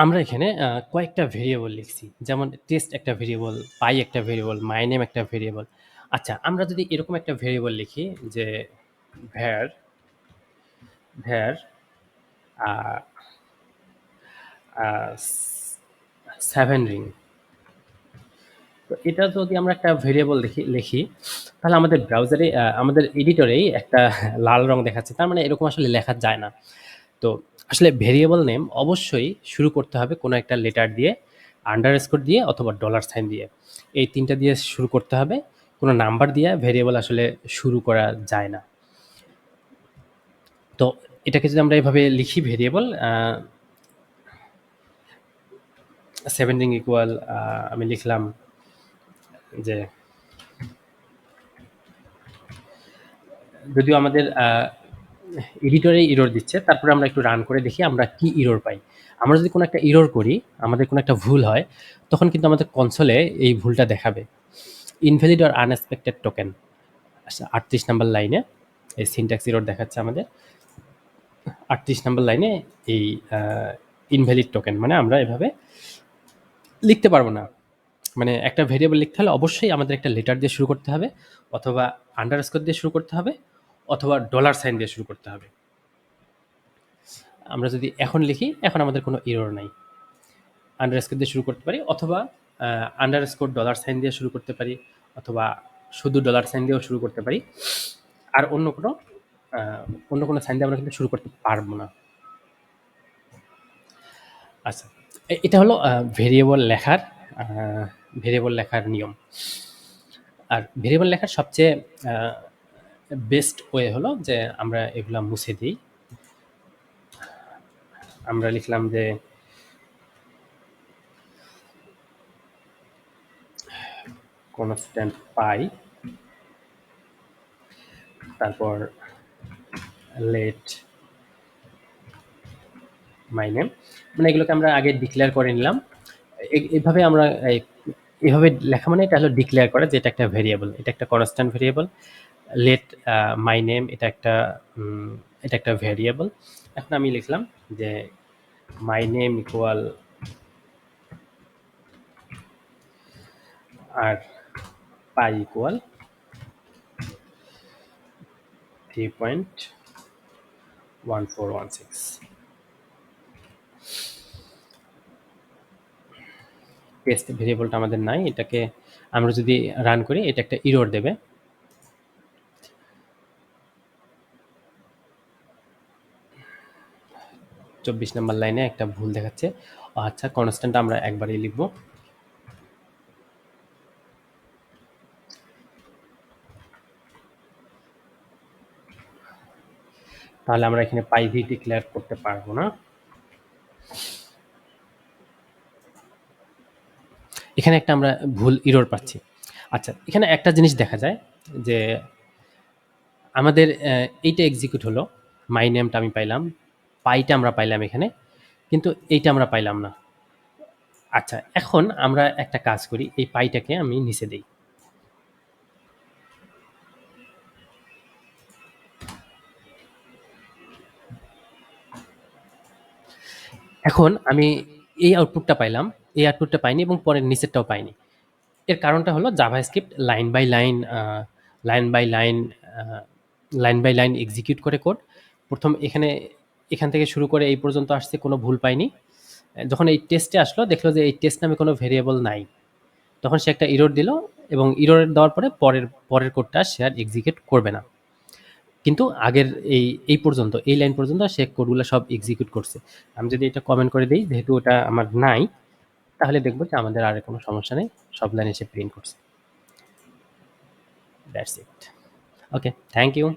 আমরা এখানে কয়েকটা ভেরিয়েবল লিখছি। যেমন টেস্ট একটা ভেরিয়েবল, পাই একটা ভেরিয়েবল, মাই নেম একটা ভেরিয়েবল। আচ্ছা, আমরা যদি এরকম একটা ভেরিয়েবল লিখি যে var var আ আ 7 রিং। তো এটা যদি আমরা একটা ভেরিয়েবল লিখি, তাহলে আমাদের ব্রাউজারে আমাদের এডিটরেই একটা লাল রং দেখাচ্ছে। তার মানে এরকম আসলে লেখা যায় না। তো আসলে ভেরিয়েবল নেম অবশ্যই শুরু করতে হবে কোনো একটা লেটার দিয়ে, আন্ডারস্কোর দিয়ে অথবা ডলার সাইন দিয়ে। এই ৩ টা দিয়ে শুরু করতে হবে। কোনো নাম্বার দিয়ে ভেরিয়েবল আসলে শুরু করা যায় না। তো এটাকে যদি আমরা এভাবে লিখি ভেরিয়েবল 7 রিং ইকুয়াল আমি লিখলাম যে যদিও আমাদের এডিটরে ইরর দিচ্ছে, তারপরে আমরা একটু রান করে দেখি আমরা কি ইরর পাই। আমরা যদি কোনো একটা ইরর করি, আমাদের কোনো একটা ভুল হয়, তখন কিন্তু আমাদের কনসোলে এই ভুলটা দেখাবে। Invalid or unexpected token. আচ্ছা, ৩৮ নাম্বার লাইনে এই সিনট্যাক্স ইরর দেখাচ্ছে আমাদের। ৩৮ নাম্বার লাইনে এই ইনভ্যালিড টোকেন মানে আমরা এভাবে লিখতে পারবো না। মানে একটা ভেরিয়েবল লিখতে হলে অবশ্যই আমাদের একটা লেটার দিয়ে শুরু করতে হবে, অথবা আন্ডারস্কোর দিয়ে শুরু করতে হবে, অথবা ডলার সাইন দিয়ে শুরু করতে হবে। আমরা যদি এখন লিখি, এখন আমাদের কোনো ইরর নাই। আন্ডারস্কোর দিয়ে শুরু করতে পারি, অথবা আন্ডারস্কোর ডলার সাইন দিয়ে শুরু করতে পারি, অথবা শুধু ডলার সাইন দিয়েও শুরু করতে পারি। আর অন্য কোনো সাইন দিয়ে আমরা কিন্তু শুরু করতে পারবো না। আচ্ছা, এটা হলো ভেরিয়েবল লেখার নিয়ম। আর ভেরিয়েবল লেখার সবচেয়ে বেস্ট ওয়ে হলো যে আমরা এগুলা মুছে দিই। আমরা লিখলাম যে কনস্ট্যান্ট পাই, তারপর লেট মাই নেম, মানে এগুলোকে আমরা আগে ডিক্লেয়ার করে নিলাম। এইভাবে আমরা এইভাবে লেখা মানে এটা হলো ডিক্লেয়ার করা যে এটা একটা ভেরিয়েবল, এটা একটা constant variable. Let my name এটা একটা ভেরিয়েবল। এখন আমি লিখলাম যে মাই নেম ইকুয়াল আর পাই ইকুয়াল 3.1416। টেস্ট ভেরিয়েবলটা আমাদের নাই, এটাকে আমরা যদি রান করি এটা একটা ইরর দেবে। চব্বিশ নম্বর লাইনে একটা ভুল দেখাচ্ছে। আচ্ছা, কনস্ট্যান্ট আমরা একবারই লিখবো। তাহলে আমরা এখানে পাইভি ডিক্লেয়ার করতে পারবো না। এখানে একটা আমরা ভুল ইরর পাচ্ছি। আচ্ছা, এখানে একটা জিনিস দেখা যায় যে আমাদের এইটা এক্সিকিউট হলো, মাই নেমটা আমি পাইলাম, পাইটা আমরা পাইলাম এখানে, কিন্তু এইটা আমরা পাইলাম না। আচ্ছা, এখন আমরা একটা কাজ করি, এই পাইটাকে আমি নিচে দিই। এখন আমি এই আউটপুটটা পাইলাম, এই আউটপুটটা পাইনি এবং পরের নিচেরটাও পাইনি। এর কারণটা হলো JavaScript line by line line by line execute করে কোড। প্রথম এখান থেকে শুরু করে এই পর্যন্ত আসছে, কোনো ভুল পাইনি। যখন এই টেস্টে আসলো, দেখলো যে এই টেস্ট নামে কোনো ভেরিয়েবল নাই, তখন সে একটা ইরর দিল, এবং ইরর দেওয়ার পরে পরের কোডটা সে আর এক্সিকিউট করবে না। কিন্তু আগের এই পর্যন্ত, এই লাইন পর্যন্ত সে কোডগুলো সব এক্সিকিউট করছে। আমি যদি এটা কমেন্ট করে দিই, যেহেতু ওটা আমার নাই, তাহলে দেখবো যে আমাদের আর কোনো সমস্যা নেই, সব লাইন এসে প্রিন্ট করছে। That's it. Okay, thank you.